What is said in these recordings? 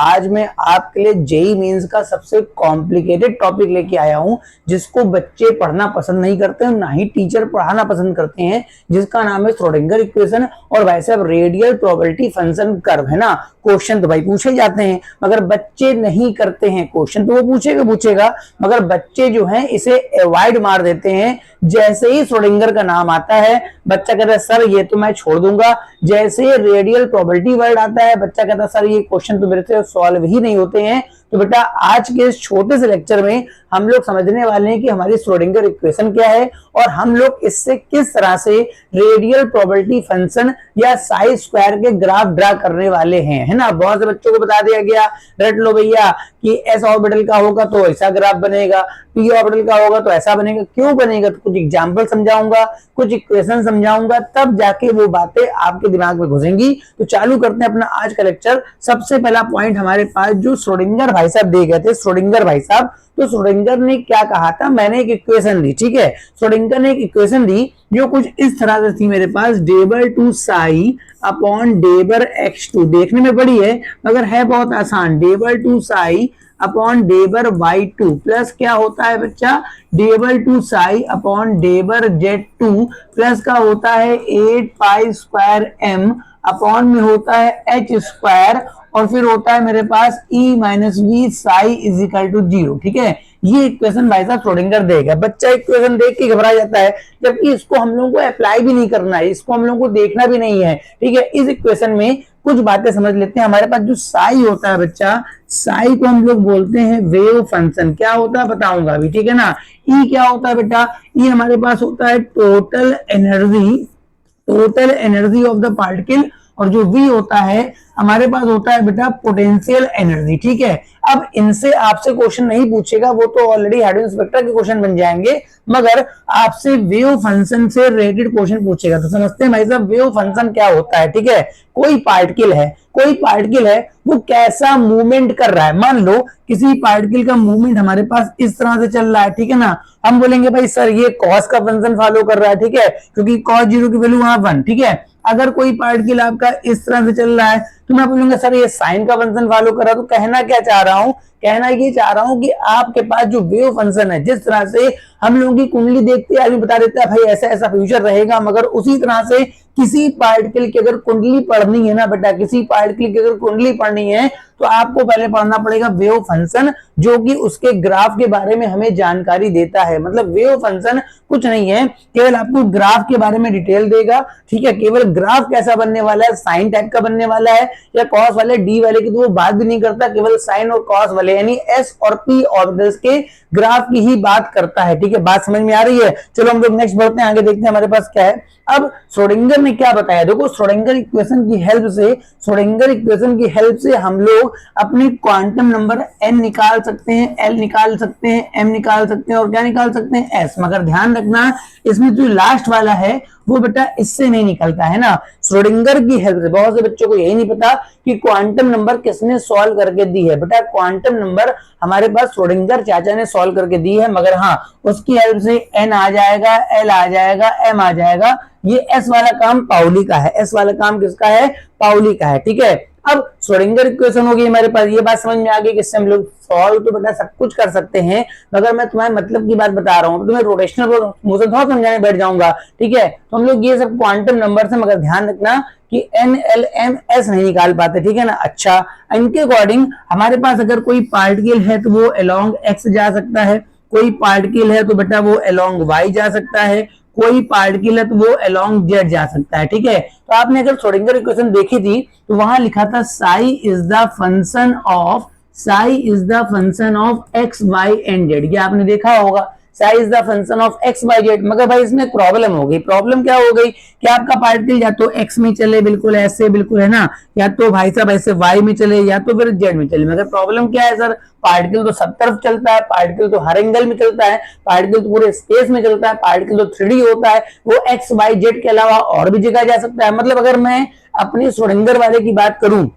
आज मैं आपके लिए जेईई मेंस का सबसे कॉम्प्लिकेटेड टॉपिक लेके आया हूं, जिसको बच्चे पढ़ना पसंद नहीं करते हैं, ना ही टीचर पढ़ाना पसंद करते हैं, जिसका नाम है श्रोडिंगर इक्वेशन। और भाई साहब रेडियल प्रोबेबिलिटी फंक्शन कर्व है ना। क्वेश्चन तो भाई पूछे जाते हैं, मगर बच्चे नहीं करते हैं। क्वेश्चन तो वो पूछेगा, मगर बच्चे जो हैं इसे अवॉइड मार देते हैं। जैसे ही श्रोडिंगर का नाम आता है, बच्चा कहता है सर ये तो मैं छोड़ दूंगा। जैसे रेडियल प्रोबेबिलिटी वर्ड आता है, बच्चा कहता है सर ये क्वेश्चन तो मेरे से सॉल्व ही नहीं होते हैं। तो बेटा आज के इस छोटे से लेक्चर में हम लोग समझने वाले हैं कि हमारी श्रोडिंगर इक्वेशन क्या है और हम लोग इससे किस तरह से रेडियल प्रोबेबिलिटी फंक्शन या साई स्क्वायर के ग्राफ ड्रा करने वाले हैं, है ना। बहुत से बच्चों को बता दिया गया, रट लो भैया कि एस ऑर्बिटल का होगा तो ऐसा ग्राफ बनेगा, पी ऑर्बिटल का होगा तो ऐसा बनेगा। क्यों बनेगा? तो कुछ एग्जाम्पल समझाऊंगा, कुछ इक्वेशन समझाऊंगा, तब जाके वो बातें आपके दिमाग में घुसेंगी। तो चालू करते हैं अपना आज का लेक्चर। सबसे पहला पॉइंट हमारे पास जो श्रोडिंगर भाई साहब दे गए थे, श्रोडिंगर भाई साहब, तो श्रोडिंगर ने क्या कहा था, मैंने एक इक्वेशन दी, ठीक है। श्रोडिंगर ने एक इक्वेशन दी जो कुछ इस तरह से थी मेरे पास, डेबर टू साई अपॉन डेबर एक्स टू। देखने में बड़ी है मगर है बहुत आसान। डेबर टू साई अपॉन डेबर वाई टू प्लस क्या होता है बच्चा, डेबर टू साई अपॉन डेबर जेड टू प्लस का होता है 8 पाई स्क्वायर एम अपॉन में होता है एच स्क्वायर और फिर होता है मेरे पास E minus V psi is equal to 0, ठीक है। ये इक्वेशन भाई साहब श्रोडिंगर देगा। बच्चा इक्वेशन देख के घबरा जाता है, जबकि इसको हम लोगों को अप्लाई भी नहीं करना है, इसको हम लोगों को देखना भी नहीं है, ठीक है। इस इक्वेशन में कुछ बातें समझ लेते हैं। हमारे पास जो साई होता है बच्चा, साई को हम लोग बोलते हैं वेव फंक्शन। क्या होता है बताऊंगा अभी, ठीक है ना। ई क्या होता है बेटा, ई हमारे पास होता है total energy of the particle, और जो V होता है हमारे पास होता है बेटा पोटेंशियल एनर्जी, ठीक है। अब इनसे आपसे क्वेश्चन नहीं पूछेगा, वो तो ऑलरेडी हेडविग स्पेक्ट्रम के क्वेश्चन बन जाएंगे, मगर आपसे वेव फंक्शन से रिलेटेड क्वेश्चन पूछेगा। तो समझते हैं भाई साहब वेव फंक्शन क्या होता है, ठीक है। कोई पार्टिकल है, वो कैसा मूवमेंट कर रहा है। मान लो किसी पार्टिकल का मूवमेंट हमारे पास इस तरह से चल रहा है, ठीक है ना। हम बोलेंगे भाई सर ये कॉस का फंक्शन फॉलो कर रहा है, ठीक है, क्योंकि cos 0 की वैल्यू वहां 1, ठीक है। अगर कोई पार्टिकल आपका इस तरह से चल रहा है तो मैं बोलूंगा सर ये साइन का फंक्शन फॉलो कर रहा है। तो कहना क्या चाह रहा हूं, कहना ये चाह रहा हूं कि आपके पास जो वेव फंक्शन है, जिस तरह से हम लोगों की कुंडली देखते हैं आदमी बता देता है भाई ऐसा ऐसा फ्यूचर रहेगा, मगर उसी तरह से किसी पार्टिकल की अगर कुंडली पढ़नी है ना बेटा, किसी पार्टिकल की अगर कुंडली पढ़नी है तो आपको पहले पढ़ना पड़ेगा वेव फंक्शन, जो कि उसके ग्राफ के बारे में हमें जानकारी देता है। मतलब वेव फंक्शन कुछ नहीं है, केवल आपको ग्राफ के बारे में डिटेल देगा, ठीक है। केवल ग्राफ कैसा बनने वाला है, साइन टाइप का बनने वाला है या कॉस वाले डी वाले की, तो वो बात भी नहीं करता, केवल साइन और कॉस वाले यानी एस और पी ऑर्बिटल्स के ग्राफ की ही बात करता है, ठीक है। बात समझ में आ रही है? चलो हम लोग नेक्स्ट बढ़ते हैं, आगे देखते हैं हमारे पास क्या है। अब श्रोडिंगर ने क्या बताया, देखो श्रोडिंगर इक्वेशन की हेल्प से हम लोग अपने क्वांटम नंबर n निकाल सकते हैं, l निकाल सकते हैं, m निकाल सकते हैं और क्या निकाल सकते हैं, s। मगर ध्यान रखना इसमें जो लास्ट वाला है वो बेटा इससे नहीं निकलता है ना, श्रोडिंगर की हेल्प से। बहुत से बच्चों को यही नहीं पता कि क्वांटम नंबर किसने सॉल्व करके दी है। बेटा क्वांटम नंबर हमारे पास श्रोडिंगर चाचा ने सॉल्व करके दी है, मगर हाँ उसकी हेल्प से n आ जाएगा, l आ जाएगा, m आ जाएगा। ये s वाला काम पाउली का है, s वाला काम किसका है, पाउली का है, ठीक है। अब श्रोडिंगर इक्वेशन होगी हमारे पास, ये बात समझ में आ गई कि इससे हम लोग सॉल्व तो बेटा सब कुछ कर सकते हैं, मगर मैं तुम्हारे मतलब की बात बता रहा हूं, तो तुम्हें रोटेशनल मोशन थोड़ा समझाने बैठ जाऊंगा, ठीक है। तो हम लोग ये सब क्वांटम नंबर से, मगर ध्यान रखना कि n l m s नहीं निकाल पाते, ठीक है ना। अच्छा, इनके अकॉर्डिंग हमारे पास अगर कोई पार्टिकल है तो वो अलोंग x जा सकता है, कोई पार्टिकल है तो बेटा वो अलोंग y जा सकता है, कोई पार्टिकल है तो वो अलोंग जेड जा सकता है, ठीक है। तो आपने अगर श्रोडिंगर इक्वेशन देखी थी तो वहां लिखा था psi is the function of x y and z. ये आपने देखा होगा, psi is the function of x y z. मगर भाई इसमें प्रॉब्लम हो गई। प्रॉब्लम क्या हो गई कि आपका पार्टिकल या तो एक्स में चले, बिल्कुल ऐसे, बिल्कुल है ना, या तो भाई साहब ऐसे वाई में चले, या तो फिर जेड में चले। मगर प्रॉब्लम क्या है सर, पार्टिकल तो सब तरफ चलता है, पार्टिकल तो हर एंगल में चलता है, पार्टिकल तो पूरे स्पेस में चलता है, पार्टिकल तो 3D होता है, वो एक्स वाई जेड के अलावा और भी जगह जा सकता है। मतलब अगर मैं अपनी श्रोडिंगर वाले की बात करूं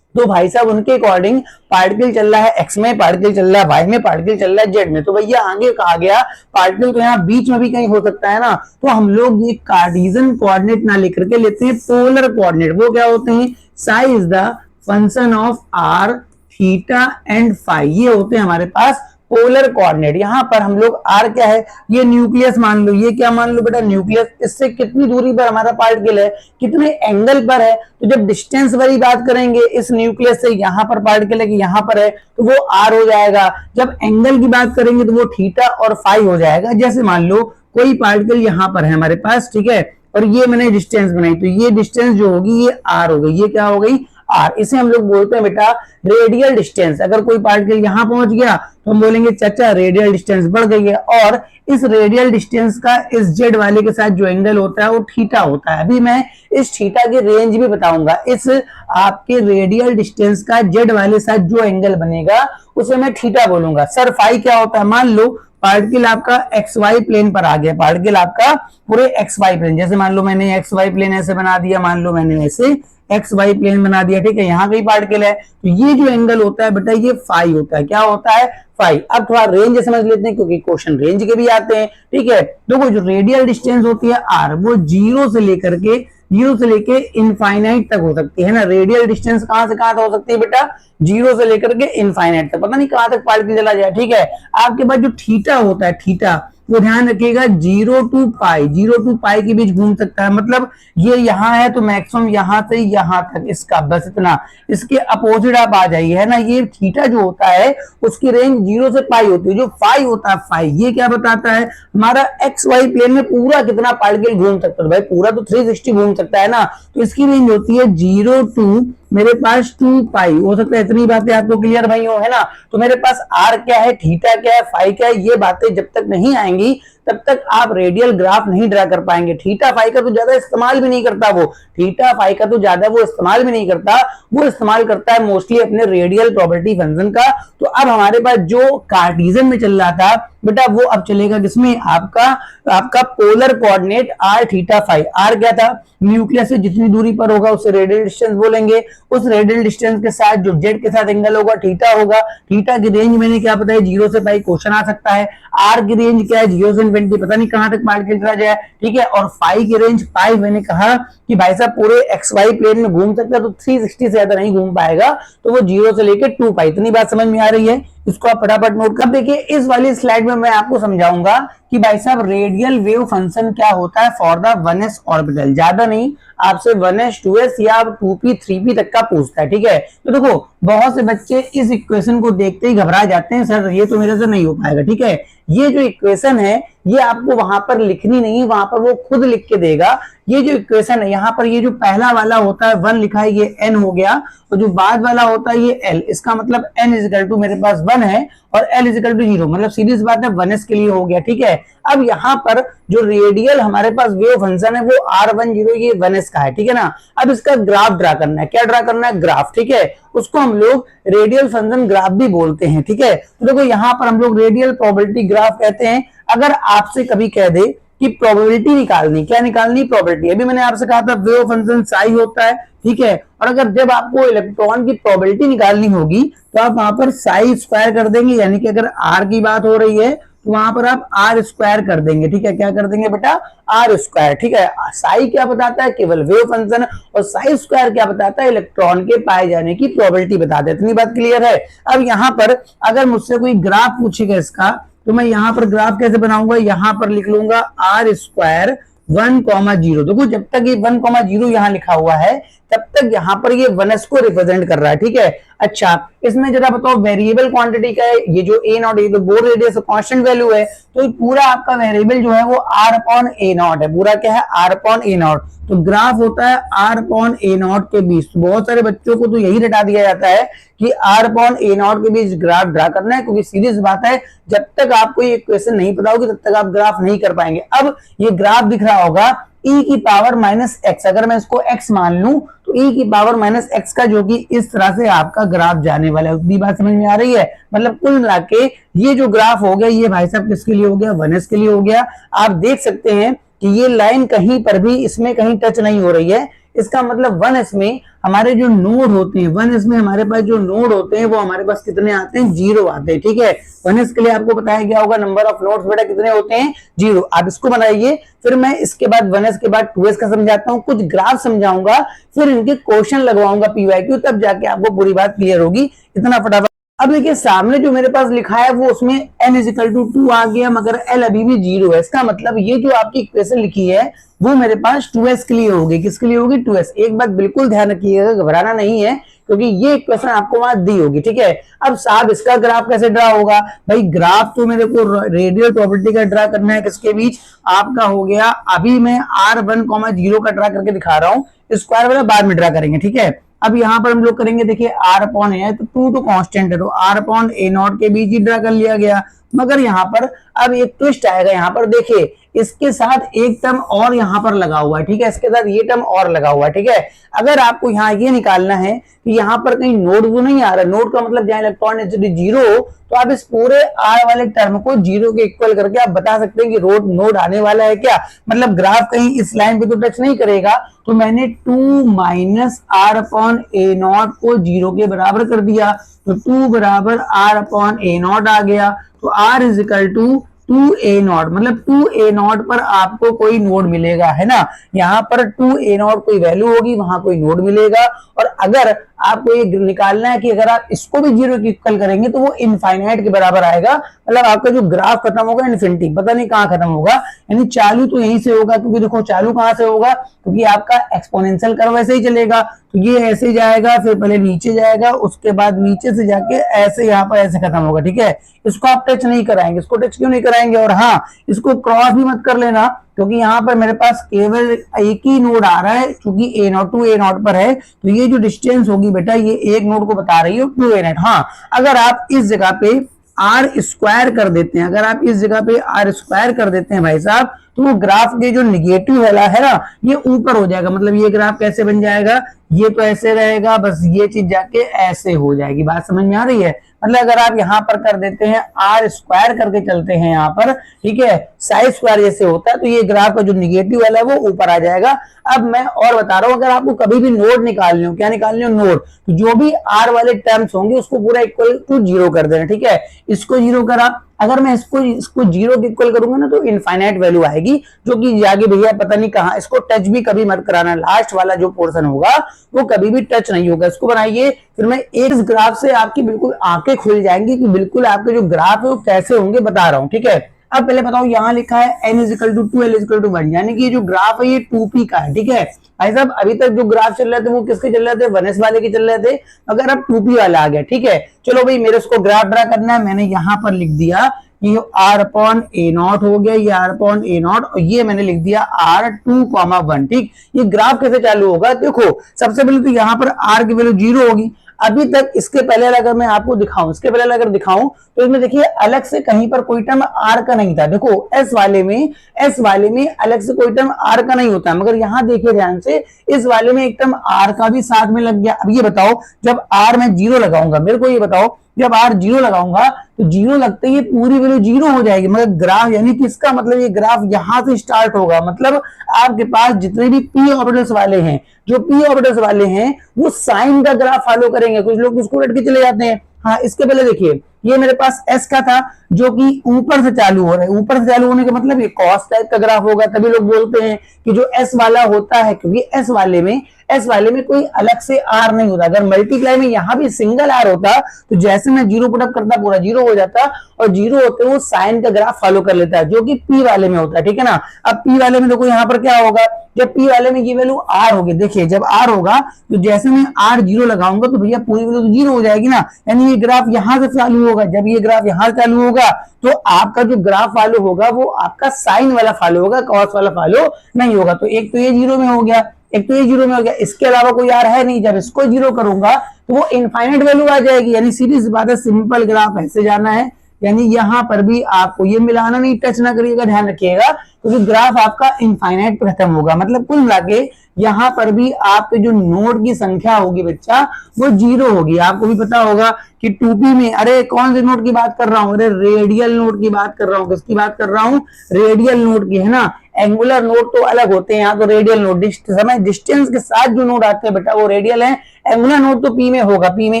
तो भाई साहब उनके अकॉर्डिंग पार्टिकल चल रहा है एक्स में, पार्टिकल चल रहा है वाई में, पार्टिकल चल रहा है जेड में। तो भैया आगे कहा गया पार्टिकल तो यहाँ बीच में भी कहीं हो सकता है ना। तो हम लोग ये कार्टेशियन कोऑर्डिनेट ना लेकर के लेते हैं पोलर कोऑर्डिनेट। वो क्या होते हैं, psi is the function of r theta and phi, ये होते हैं हमारे पास पोलर कोऑर्डिनेट। यहां पर हम लोग आर क्या है, ये न्यूक्लियस मान लो, ये क्या मान लो बेटा न्यूक्लियस, इससे कितनी दूरी पर हमारा पार्टिकल है, कितने एंगल पर है। तो जब डिस्टेंस वाली बात करेंगे इस न्यूक्लियस से यहाँ पर पार्टिकल है कि यहाँ पर है तो वो आर हो जाएगा। जब एंगल की बात करेंगे तो वो थीटा और फाई हो जाएगा। जैसे मान लो कोई पार्टिकल यहाँ पर है हमारे पास, ठीक है, और ये मैंने डिस्टेंस बनाई, तो ये डिस्टेंस जो होगी ये आर हो गई, ये क्या हो गई आर। इसे हम लोग बोलते हैं बेटा रेडियल डिस्टेंस। अगर कोई पार्टिकल यहां पहुंच गया तो हम बोलेंगे चाचा रेडियल डिस्टेंस बढ़ गई है, और इस रेडियल डिस्टेंस का इस जेड वाले के साथ जो एंगल होता है वो थीटा होता है। अभी मैं इस थीटा की रेंज भी बताऊंगा। इस आपके रेडियल डिस्टेंस का जेड वाले साथ जो एंगल बनेगा उसे मैं थीटा बोलूंगा। सर फाई क्या होता है, मान लो पार्टिकल आपका एक्स वाई प्लेन पर आ गया, पार्टिकल आपका पूरे एक्स वाई प्लेन, जैसे मान लो मैंने एक्स वाई प्लेन ऐसे बना दिया, मान लो मैंने ऐसे एक्स वाई प्लेन बना दिया, ठीक है, यहाँ कई पार्टिकल है, तो ये जो एंगल होता है बेटा ये फाई होता है। क्या होता है, फाई। अब थोड़ा रेंज समझ लेते हैं क्योंकि क्वेश्चन रेंज के भी आते हैं, ठीक है। देखो जो रेडियल डिस्टेंस होती है आर, वो जीरो से लेके इनफाइनाइट तक हो सकती है ना। रेडियल डिस्टेंस कहां से कहां तक हो सकती है बेटा, जीरो से लेकर के इनफाइनाइट तक, पता नहीं कहां तक पार्टिकल चला जाए, ठीक है। आपके पास जो थीटा होता है, थीटा वो ध्यान रखिएगा जीरो टू पाई के बीच घूम सकता है। मतलब ये यहाँ है तो मैक्सिमम यहाँ से यहाँ तक इसका, बस इतना। इसके अपोजिट आप आ जाइए, है ना, ये थीटा जो होता है उसकी रेंज जीरो से पाई होती है। जो फाई होता है, फाई ये क्या बताता है, हमारा एक्स वाई प्लेन में पूरा कितना पार्टिकल घूम सकता है। भाई पूरा तो 360 घूम सकता है ना, तो इसकी रेंज होती है जीरो टू मेरे पास 2 पाई। हो सकता है इतनी बातें आपको क्लियर भाई हो, है ना। तो मेरे पास आर क्या है, थीटा क्या है, फाई क्या है, ये बातें जब तक नहीं आएंगी तब तक आप रेडियल ग्राफ नहीं ड्रा कर पाएंगे। थीटा फाई का तो ज्यादा इस्तेमाल भी नहीं करता वो, थीटा फाई का तो ज्यादा वो इस्तेमाल भी नहीं करता, वो इस्तेमाल करता है मोस्टली अपने रेडियल प्रोबेबिलिटी फंक्शन का। तो अब हमारे पास जो कार्टेशियन में चल रहा था बेटा वो अब चलेगा किसमें, आपका polar coordinate r theta phi. R क्या था, न्यूक्लियस से जितनी दूरी पर होगा उसे रेडियल डिस्टेंस बोलेंगे। उस रेडियल डिस्टेंस के साथ जो जेड के साथ एंगल होगा थीटा होगा। थीटा की रेंज मैंने क्या बताया, जीरो से पाई, क्वेश्चन आ सकता है। आर की रेंज क्या है, जीरो से 20, पता नहीं कहां तक पार्टिकल चला जाए, ठीक है। और फाई की रेंज पाई, मैंने कहा कि भाई साहब पूरे एक्स वाई प्लेन में घूम सकता है तो 360 से ज्यादा नहीं घूम पाएगा, तो वो जीरो से लेकर 2 पाई। इतनी बात समझ में आ रही है, इसको आप फटाफट नोट कर। देखिए इस वाली स्लाइड में मैं आपको समझाऊंगा कि भाई साहब रेडियल वेव फंक्शन क्या होता है फॉर द 1s ऑर्बिटल। ज्यादा नहीं, आपसे 1s 2s या 2p 3p तक का पूछता है, ठीक है। तो देखो बहुत से बच्चे इस इक्वेशन को देखते ही घबरा जाते हैं, सर ये तो मेरे से नहीं हो पाएगा, ठीक है। ये जो इक्वेशन है ये आपको वहां पर लिखनी नहीं, वहां पर वो खुद लिख के देगा। ये जो इक्वेशन है यहाँ पर ये जो पहला वाला होता है 1 लिखा है, ये n हो गया, और जो बाद वाला होता है ये l। इसका मतलब n इजिकल टू मेरे पास 1 है और l इजिकल टू 0, मतलब सीधी सी बात है 1s के लिए हो गया, ठीक है। अब यहाँ पर जो रेडियल हमारे पास वेव फंक्शन है वो r10 ये 1s का है, ठीक है ना। अब इसका ग्राफ ड्रा करना है, क्या ड्रा करना है, ग्राफ, ठीक है। उसको हम लोग रेडियल फंक्शन ग्राफ भी बोलते हैं, ठीक है। तो देखो यहाँ पर हम लोग रेडियल प्रोबेबिलिटी ग्राफ कहते हैं। अगर आपसे कभी कह दे कि प्रोबेबिलिटी निकालनी, क्या निकालनी, प्रोबेबिलिटी। अभी मैंने आपसे कहा था वेव फंक्शन साई होता है, ठीक है। और अगर जब आपको इलेक्ट्रॉन की प्रोबेबिलिटी निकालनी होगी तो आप वहां पर साई स्क्वायर कर देंगे, यानी कि अगर आर की बात हो रही है तो वहां पर आप आर स्क्वायर कर देंगे, ठीक है। क्या कर देंगे बेटा, आर स्क्वायर, ठीक है। साई क्या बताता है, केवल वेव फंक्शन, और साई स्क्वायर क्या बताता है, इलेक्ट्रॉन के पाए जाने की प्रोबेबिलिटी बताता है। इतनी बात क्लियर है। अब यहाँ पर अगर मुझसे कोई ग्राफ पूछेगा इसका, तो मैं यहाँ पर ग्राफ कैसे बनाऊंगा, यहाँ पर लिख लूंगा आर स्क्वायर 1,0। देखो जब तक ये 1,0 यहाँ लिखा हुआ है तब तक यहाँ पर ये 1s को रिप्रेजेंट कर रहा है, ठीक है। अच्छा इसमें जरा बताओ वेरिएबल क्वांटिटी का है, ये जो a नॉट, ये तो बोर रेडियस कांस्टेंट वैल्यू है, तो पूरा आपका वेरिएबल जो है वो r अपॉन a नॉट है। पूरा क्या है, r अपॉन a नॉट। तो ग्राफ होता है r अपॉन a नॉट के बीच। तो बहुत सारे बच्चों को तो यही रटा दिया जाता है कि r अपॉन a नॉट के बीच ग्राफ ड्रा करना है, क्योंकि सीधी सी बात है जब तक आपको ये इक्वेशन नहीं पता होगी तब तक आप ग्राफ नहीं कर पाएंगे। अब ये ग्राफ दिख रहा होगा e की पावर माइनस एक्स, अगर मैं इसको x मान लूं तो e की पावर माइनस एक्स का जो कि इस तरह से आपका ग्राफ जाने वाला है। उतनी बात समझ में आ रही है। मतलब कुल मिला के ये जो ग्राफ हो गया ये भाई साहब किसके लिए हो गया, 1s के लिए हो गया। आप देख सकते हैं कि ये लाइन कहीं पर भी इसमें कहीं टच नहीं हो रही है, इसका मतलब 1s में हमारे जो नोड होते हैं, 1s में हमारे पास जो नोड होते हैं वो हमारे पास कितने आते हैं, 0 आते हैं। ठीक है, 1s के लिए आपको बताया गया होगा नंबर ऑफ नोड्स बेटा कितने होते हैं, 0। आप इसको बनाइए, फिर मैं इसके बाद 1s के बाद 2s का समझाता हूँ, कुछ ग्राफ समझाऊंगा, फिर इनके क्वेश्चन लगवाऊंगा PYQ, तब जाके आपको पूरी बात क्लियर होगी। इतना फटाफट। अब देखिए सामने जो मेरे पास लिखा है वो उसमें n इजिकल टू 2 आ गया, मगर l अभी भी 0 है। इसका मतलब ये जो आपकी इक्वेशन लिखी है वो मेरे पास 2s के लिए होगी। किसके लिए होगी, 2s। एक बात बिल्कुल ध्यान रखिएगा, घबराना नहीं है, क्योंकि ये इक्वेशन आपको वहां दी होगी। ठीक है, अब साहब इसका ग्राफ कैसे ड्रा होगा, भाई ग्राफ तो मेरे को रेडियल प्रोबेबिलिटी का ड्रा करना है। किसके बीच, आपका हो गया, अभी मैं r1,0 का ड्रा करके दिखा रहा हूँ, स्क्वायर वाला बाद में ड्रा करेंगे। ठीक है, अब यहाँ पर हम लोग करेंगे, देखिए r अपॉन a है तो 2 तो कांस्टेंट है, तो r अपॉन a नॉट के बीच ही ड्रा कर लिया गया। मगर यहाँ पर अब एक ट्विस्ट आएगा, यहाँ पर देखिए इसके साथ एक टर्म और यहाँ पर लगा हुआ है। ठीक है, इसके साथ ये टर्म और लगा हुआ है। ठीक है, अगर आपको यहाँ ये निकालना है कि यहाँ पर कहीं नोड वो नहीं आ रहा, नोड का मतलब जहां इलेक्ट्रॉन डेंसिटी 0 हो, तो आप इस पूरे r वाले टर्म को 0 के इक्वल करके आप बता सकते हैं कि नोड आने वाला है क्या, मतलब ग्राफ कहीं इस लाइन पे तो टच नहीं करेगा। तो मैंने 2 minus r upon a not को 0 के बराबर कर दिया, तो 2 बराबर r अपॉन a नॉट आ गया। तो r is equal to 2a naught, मतलब 2a नॉट पर आपको कोई नोड मिलेगा, है ना। यहाँ पर 2a नॉट कोई वैल्यू होगी, वहां कोई नोड मिलेगा। और अगर आपको ये निकालना है कि अगर आप इसको भी 0 की इक्वल करेंगे तो वो इनफाइनाइट के बराबर आएगा, मतलब आपका जो ग्राफ खत्म होगा इन्फिनिटी, पता नहीं कहां खत्म होगा, यानी चालू तो यहीं से होगा। क्योंकि देखो चालू कहां से होगा, क्योंकि आपका एक्सपोनेंशियल कर्व ऐसे ही चलेगा, तो ये ऐसे जाएगा, फिर पहले नीचे जाएगा, उसके बाद नीचे से जाके ऐसे यहाँ पर ऐसे खत्म होगा। ठीक है, इसको आप टच नहीं कराएंगे, इसको टच क्यों नहीं कराएंगे, और हाँ इसको क्रॉस भी मत कर लेना, क्योंकि यहाँ पर मेरे पास केवल एक ही नोड आ रहा है, क्योंकि a naught to a naught पर है, तो ये जो डिस्टेंस होगी बेटा ये एक नोड को बता रही है 2a नॉट। हाँ, अगर आप इस जगह पे r स्क्वायर कर देते हैं, अगर आप इस जगह पे r स्क्वायर कर देते हैं भाई साहब, तो वो ग्राफ के जो निगेटिव वाला है ना ये ऊपर हो जाएगा। मतलब ये ग्राफ कैसे बन जाएगा, ये तो ऐसे रहेगा, बस ये चीज जाके ऐसे हो जाएगी। बात समझ में आ रही है, मतलब अगर आप यहाँ पर कर देते हैं r स्क्वायर करके चलते हैं यहाँ पर, ठीक है, साइज स्क्वायर जैसे होता है, तो ये ग्राफ का जो निगेटिव वाला है वो ऊपर आ जाएगा। अब मैं और बता रहा हूं, अगर आपको कभी भी नोड निकालने हो, क्या निकालने हो, नोड, तो जो भी r वाले टर्म्स होंगे उसको पूरा इक्वल टू 0 कर देना। ठीक है, इसको 0 करा, अगर मैं इसको 0 के इक्वल करूंगा ना तो इनफाइनाइट वैल्यू आएगी, जो कि आगे भैया पता नहीं कहां, इसको टच भी कभी मत कराना, लास्ट वाला जो पोर्शन होगा वो कभी भी टच नहीं होगा। इसको बनाइए, फिर मैं एक ग्राफ से आपकी बिल्कुल आंखें खुल जाएंगी कि बिल्कुल आपके जो ग्राफ है वो कैसे होंगे, बता रहा हूं। ठीक है, अब पहले बताओ, यहाँ लिखा है n is equal to 2 l is equal to 1, यानी कि ये जो ग्राफ है ये 2p का है। ठीक है भाई साहब, अभी तक जो ग्राफ चल रहे थे वो किसके चल रहे थे, 1s वाले के चल रहे थे, मगर अब 2p वाला आ गया। ठीक है, चलो भाई मेरे उसको ग्राफ ड्रा करना है, मैंने यहाँ पर लिख दिया कि r अपॉन a नॉट हो गया, ये r अपॉन a नॉट, और ये मैंने लिख दिया r2,1। ठीक, ये ग्राफ कैसे चालू होगा, देखो सबसे पहले तो यहाँ पर r की वैल्यू 0 होगी। अभी तक इसके पहले अगर मैं आपको दिखाऊं, इसके पहले अगर दिखाऊं तो इसमें देखिए अलग से कहीं पर कोई टर्म r का नहीं था। देखो s वाले में अलग से कोई टर्म r का नहीं होता, मगर यहाँ देखिए ध्यान से, इस वाले में एक टर्म r का भी साथ में लग गया। अब ये बताओ, जब r मैं 0 लगाऊंगा, मेरे को ये बताओ, जब r 0 लगाऊंगा तो 0 लगते ही पूरी वैल्यू 0 हो जाएगी, मगर ग्राफ, यानी कि इसका मतलब ये ग्राफ यहां से स्टार्ट होगा। मतलब आपके पास जितने भी p ऑर्बिटल्स वाले हैं, जो p ऑर्बिटल्स वाले हैं वो साइन का ग्राफ फॉलो करेंगे। कुछ लोग उसको रट के चले जाते हैं। हाँ, इसके पहले देखिए, ये मेरे पास s का था जो कि ऊपर से चालू हो रहा है, ऊपर से चालू होने का मतलब ये कॉस टाइप का ग्राफ होगा। तभी लोग बोलते हैं कि जो s वाला होता है, क्योंकि s वाले में कोई अलग से r नहीं होता। अगर मल्टीप्लाई में यहाँ भी सिंगल r होता तो जैसे मैं 0 पुटअप करता पूरा 0 हो जाता, और 0 होते वो साइन का ग्राफ फॉलो कर लेता है, जो कि p वाले में होता है। ठीक है ना, अब p वाले में देखो यहाँ पर क्या होगा, जब p वाले में ये वैल्यू r होगी, देखिए जब r होगा तो जैसे मैं r 0 लगाऊंगा तो भैया पूरी वैल्यू तो 0 हो जाएगी ना, यानी ये ग्राफ यहां से चालू होगा। जब ये ग्राफ यहां चालू होगा तो आपका जो ग्राफ फॉलो होगा वो आपका साइन वाला फॉलो होगा, कॉस वाला फॉलो नहीं होगा। तो एक तो ये 0 में हो गया, एक तो ये 0 में हो गया, इसके अलावा कोई r है नहीं। जब इसको 0 करूंगा तो वो इनफाइनाइट वैल्यू आ जाएगी, यानी सीधी सी बात है, सिंपल ग्राफ ऐसे जाना है। यानी यहां पर भी आपको ये मिलाना नहीं, टच ना करिएगा, ध्यान रखिएगा, क्योंकि ग्राफ आपका इनफाइनाइट पे खत्म होगा। मतलब कुल मिला के यहाँ पर भी आपके जो नोड की संख्या होगी बच्चा वो 0 होगी। आपको भी पता होगा कि 2p में, अरे कौन से नोड की बात कर रहा हूँ, अरे रेडियल नोड की बात कर रहा हूँ। किसकी बात कर रहा हूँ, रेडियल नोड की, है ना। एंगुलर नोड तो अलग होते हैं, यहाँ तो रेडियल नोड समय डिस्टेंस के साथ जो नोड आते हैं बेटा वो रेडियल है, एंगुलर नोड तो पी में होगा, पी में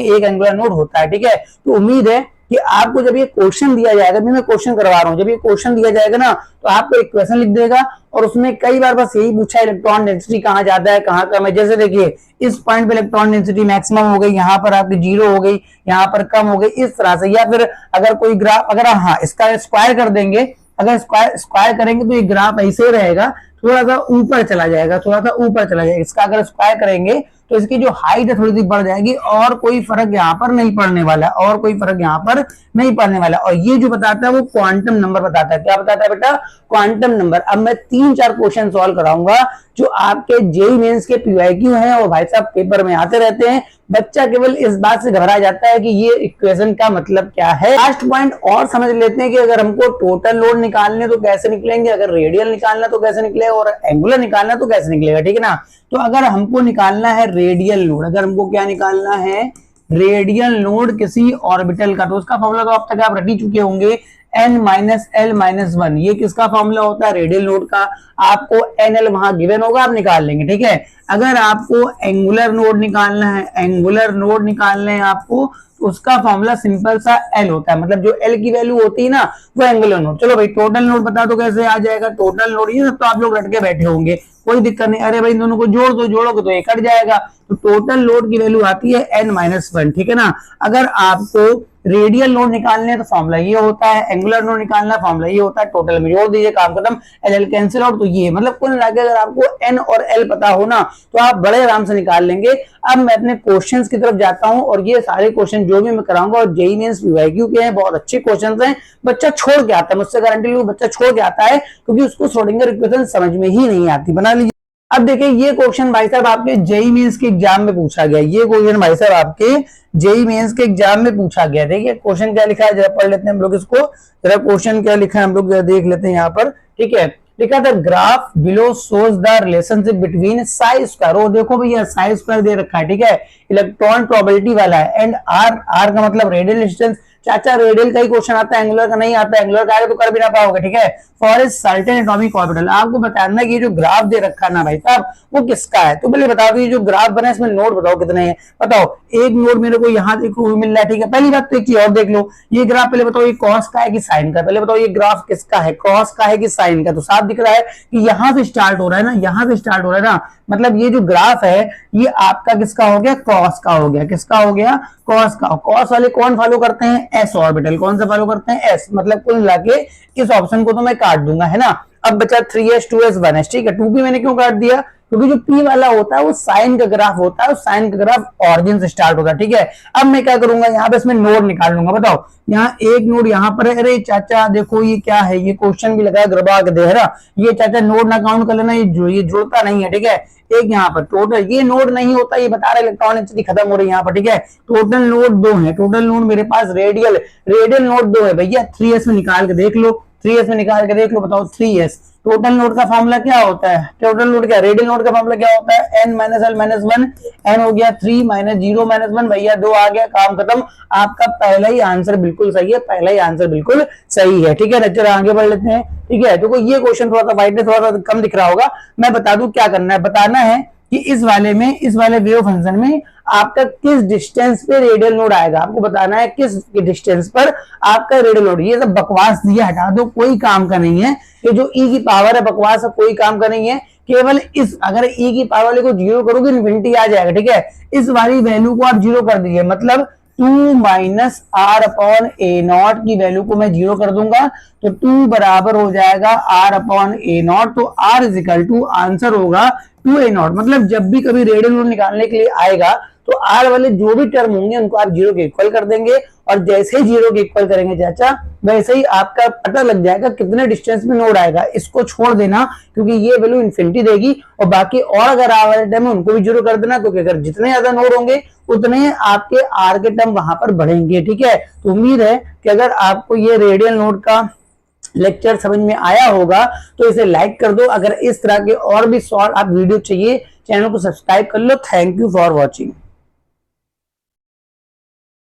एक एंगुलर नोड होता है, ठीक है। तो उम्मीद है कि आपको जब ये क्वेश्चन दिया जाएगा, मैं क्वेश्चन करवा रहा हूं, जब ये क्वेश्चन दिया जाएगा ना तो आपको एक क्वेश्चन लिख देगा और उसमें कई बार बस यही पूछा है इलेक्ट्रॉन डेंसिटी कहाँ ज्यादा है कहाँ कम है। जैसे देखिए इस पॉइंट पे इलेक्ट्रॉन डेंसिटी मैक्सिमम हो गई, यहाँ पर आपकी 0 हो गई, यहाँ पर कम हो गई, इस तरह से। या फिर अगर कोई ग्राफ अगर हाँ इसका स्क्वायर कर देंगे, अगर स्क्वायर करेंगे तो ये ग्राफ ऐसे रहेगा, थोड़ा सा ऊपर चला जाएगा, थोड़ा सा ऊपर चला जाएगा। इसका अगर स्क्वायर करेंगे तो इसकी जो हाइट है थोड़ी सी बढ़ जाएगी और कोई फर्क यहाँ पर नहीं पड़ने वाला, और कोई फर्क यहाँ पर नहीं पड़ने वाला। और ये जो बताता है वो क्वांटम नंबर बताता है। क्या बताता है बेटा? Quantum number. अब मैं 3-4 क्वेश्चन सॉल्व कराऊंगा जो आपके जेईई मेंस के पीवाईक्यू हैं और भाई साहब पेपर में आते रहते हैं। बच्चा केवल इस बात से घबरा जाता है कि ये इक्वेशन का मतलब क्या है। लास्ट पॉइंट और समझ लेते हैं कि अगर हमको टोटल लोड निकालने तो कैसे निकलेंगे, अगर रेडियल निकालना तो कैसे निकलेगा और एंगुलर निकालना तो कैसे निकलेगा, ठीक है ना। तो अगर हमको निकालना है रेडियल लोड, अगर हमको क्या निकालना है रेडियल लोड किसी ऑर्बिटल का, तो उसका फॉर्मूला तो अब तक आप रट ही चुके होंगे, n-l-1। ये किसका फॉर्मूला होता है? रेडियल लोड का। आपको nl वहां गिवन होगा, आप निकाल लेंगे, ठीक है। अगर आपको एंगुलर नोड निकालना है, एंगुलर नोड निकालना है आपको, उसका फॉर्मूला सिंपल सा l होता है, मतलब जो l की वैल्यू होती है ना वो एंगुलर नोड। चलो भाई टोटल नोड बता दो कैसे आ जाएगा टोटल नोड, ये सब तो आप लोग रट के बैठे होंगे, कोई दिक्कत नहीं। अरे भाई दोनों को जोड़ दो, जोड़ोगे तो ये कट जाएगा। तो टोटल लोड की वैल्यू आती है n-1, ठीक है ना। अगर आपको रेडियल लोड निकालने तो फॉर्मूला ये होता है, एंगुलर लोड निकालना फॉर्मूला ये होता है, टोटल में जोड़ दीजिए, काम खत्म, एल कैंसिल आउट। तो ये मतलब कुल मिलाकर अगर आपको n और l पता हो ना तो आप बड़े आराम से निकाल लेंगे। अब मैं अपने क्वेश्चंस की तरफ जाता हूं और ये सारे क्वेश्चन जो भी मैं कराऊंगा और जेईई मेंस पीवाईक्यू के हैं, बहुत अच्छे क्वेश्चन हैं। बच्चा छोड़ के आता है, मुझसे गारंटी लूं बच्चा छोड़ के आता है क्योंकि उसको श्रोडिंगर इक्वेशन समझ में ही नहीं आती। बना लीजिए। अब देखिए ये क्वेश्चन भाई साहब आपके जेईई मेंस के एग्जाम में पूछा गया, ये क्वेश्चन भाई साहब आपके जेईई मेंस के एग्जाम में पूछा गया। देखिए क्वेश्चन क्या लिखा है जरा पढ़ लेते हैं हम लोग इसको, जरा क्वेश्चन क्या लिखा है हम लोग देख लेते हैं यहाँ पर, ठीक है। लिखा था graph below shows the relationship between Sai square, वो देखो भैया साई स्क्वायर दे रखा है, ठीक है, इलेक्ट्रॉन प्रोबेबिलिटी वाला है, एंड आर का मतलब रेडियल डिस्टेंस। चाचा रेडियल का ही क्वेश्चन आता है, एंगुलर का नहीं आता, एंगुलर का आएगा तो कर भी ना पाओगे, ठीक है। For a certain atomic orbital, आपको बताना कि ये जो ग्राफ दे रखा है ना भाई साहब वो किसका है। तो पहले बता दो ये जो ग्राफ बना है इसमें नोड बताओ कितने हैं, बताओ। एक नोड मेरे को यहाँ देखो मिल रहा है, ठीक है। पहली बात तो एक चीज और देख लो, ये ग्राफ पहले बताओ ये कॉस का है कि साइन का, पहले बताओ ये ग्राफ किसका है, क्रॉस का है कि साइन का। तो साफ दिख रहा है कि यहाँ से स्टार्ट हो रहा है ना, यहाँ से स्टार्ट हो रहा है ना, मतलब ये जो ग्राफ है ये आपका किसका हो गया, क्रॉस का हो गया। किसका हो गया? क्रॉस का। क्रॉस वाले कौन फॉलो करते हैं? S orbital. कौन सा फॉलो करते हैं? एस। मतलब कुल मिला के इस ऑप्शन को तो मैं काट दूंगा, है ना। अब बचा 3s 2s 1s, ठीक है। 2p मैंने क्यों काट दिया? क्योंकि जो p वाला होता है वो साइन का ग्राफ होता है, साइन का ग्राफ ऑरिजिन से स्टार्ट होता है, ठीक है। अब मैं क्या करूंगा यहाँ पे इसमें नोड निकाल लूंगा। बताओ यहाँ एक नोड यहाँ पर है, अरे चाचा देखो ये क्या है, ये क्वेश्चन भी लगा है ग्रबा के देहरा, ये चाचा नोड ना काउंट कर लेना, ये जुड़ता नहीं है, ठीक है। एक यहाँ पर टोटल ये नोड नहीं होता, ये बता रहे इलेक्ट्रॉन डेंसिटी खत्म हो रही है यहाँ पर, ठीक है। टोटल नोड 2 है, टोटल नोड मेरे पास रेडियल नोड 2 है भैया। 3s में निकाल के देख लो, 3s में निकाल के देख लो, बताओ 3s। टोटल नोड का फॉर्मूला क्या होता है? टोटल नोड क्या, रेडियल नोड का फॉर्मूला क्या होता है? n-l-1, n हो गया 3 -0 -1 भैया 2 आ गया, काम खत्म। आपका पहला ही आंसर बिल्कुल सही है, पहला ही आंसर बिल्कुल सही है, ठीक है। चलो आगे बढ़ लेते हैं, ठीक है। देखो ये क्वेश्चन थोड़ा सा वाइटनेस थोड़ा सा कम दिख रहा होगा, मैं बता दूं क्या करना है। बताना है कि इस वाले वेव फंक्शन में आपका किस डिस्टेंस पे रेडियल नोड आएगा, आपको बताना है किस डिस्टेंस पर आपका रेडियल नोड। ये सब बकवास दिया हटा दो, कोई काम का नहीं है। ये जो ई की पावर है बकवास है, कोई काम का नहीं है। केवल इस अगर ई की पावर वाले को 0 करोगे इन्फिनिटी आ जाएगा, ठीक है। इस वाली वैल्यू को आप 0 कर दीजिए, मतलब 2 minus r upon a naught की वैल्यू को मैं 0 कर दूंगा, तो 2 बराबर हो जाएगा आर अपॉन ए नॉट। तो r is equal to answer होगा 2a0। मतलब जब भी कभी रेडियल नोड निकालने के लिए आएगा तो आर वाले जो भी टर्म होंगे उनको आप 0 के इक्वल कर देंगे, और जैसे ही 0 के इक्वल करेंगे चाचा वैसे ही आपका पता लग जाएगा कितने डिस्टेंस में नोड आएगा। इसको छोड़ देना क्योंकि ये वैल्यू इन्फिनिटी देगी, और बाकी और अगर आर वाले टर्म है उनको भी 0 कर देना, क्योंकि अगर जितने ज्यादा नोड होंगे उतने आपके आर के टर्म वहां पर बढ़ेंगे, ठीक है। तो उम्मीद है कि अगर आपको ये रेडियल नोड का लेक्चर समझ में आया होगा तो इसे लाइक कर दो। अगर इस तरह के और भी शॉर्ट आप वीडियो चाहिए चैनल को सब्सक्राइब कर लो। Thank you for watching.